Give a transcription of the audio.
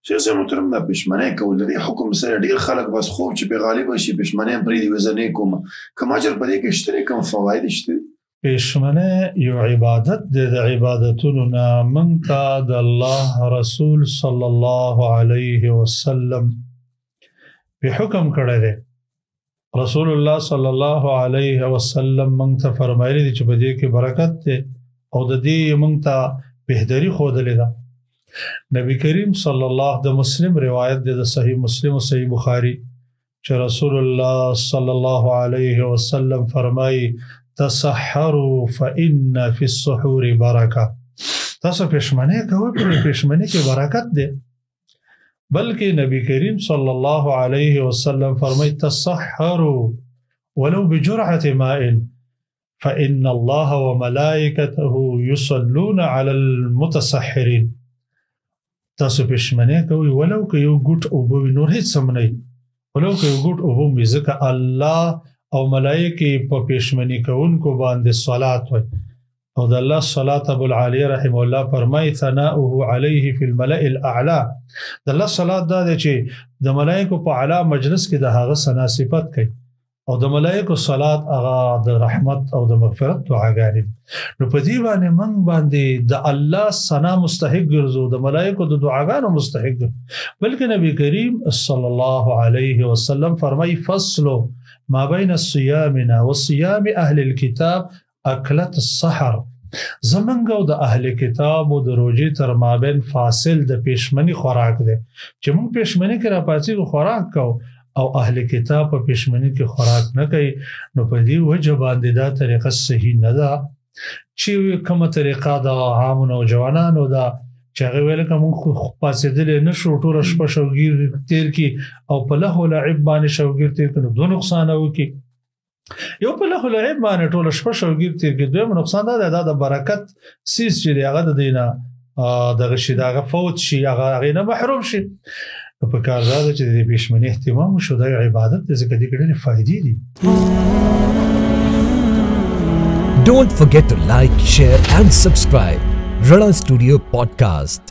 شیخ صاحب محترم دا پښمنۍ کول د دې حکم سره ډېر خلک بس خوب چې پې غالبه شي پښمنۍ پرېږدي وزنې کوم کوم اجر په دې کې شته دی کوم فواید شته دي؟ پښمنۍ یو عبادت دی د عبادتونو نه موږ ته د الله رسول صلی الله علیه وسلم په حکم کړی دی. رسول الله صلی الله علیه وسلم موږ ته فرمایلی دي چې په دې کې برکت دی او د دې موږ ته بهتري ښودلې ده. نبی کریم صلی الله د مسلم روایت دی د صحیح مسلم او صحیح بخاری چې رسول الله صلی الله علیه وسلم فرمایي تسحروا فإن في السحور برکه. تاسو پښمنۍ کوئ په پښمنۍ کې برکت دی. بلکې نبی کریم صلی الله علیه وسلم فرمایي تسحروا ولو بجرعة ماء فإن الله وملائكته يصلون على المتسحرين. تاسو پښمنۍ کوئ ولو که یو ګوټ اوبه وي نور هېڅ هم نه وي ولو که یو ګوټ اوبه وي ځکه الله او ملائکې په پښمنۍ کوونکو باندې صلات وایي او د الله صلات ابو العالیه رحمه الله فرمایي ثناؤه علیه فی الملأ الاعلی. د الله صلات دا دی چې د ملائکو په اعلی مجلس کې د هغه ثنا صفت کوي او د ملائکو صلات هغه د رحمت او د مغفرت دعاګانې دي. نو په دې باندې موږ باندې د الله ثنا مستحق ګرځو د ملائکو د دعاګانو مستحق ګرځو. بلکې نبی کریم صلی الله علیه وسلم فرمایي فصل ما بین الصيامنا وصيام اهل الكتاب اکلت السحر. زمونږ او د اهل کتاب او د روژې تر مابین فاصل د پښمنۍ خوراک دی چې موږ پښمنۍ کې راپاڅېږو خوراک کوو او اهل کتاب په پښمنۍ کې خوراک نه کوي. نو په دې وجه باندې دا طریقه صحیح نه ده چې کومه طریقه د عامو نوجوانانو ده چې هغه ویل که موږ پاڅېدلی نه شو ټوله شپه شوګیر تېر کړي او په لهو لعب باندې شوګیر تېر کړي نو دوه نقصانه وکړي. یو په لهو لعب باندې ټوله شپه شوګیر تېر کړي دویم نقصان دا دی دا د برکت څیز چې دی هغه د دې نه دغه شي د هغه فوت شي هغې نه محروم شي. نو په کار دا ده چې د پښمنۍ اهتمام وشو دا یو عبادت دی ځکه دې کې ډېرې فایدې دي. Don't forget to like, share and subscribe. Rana Studio Podcast.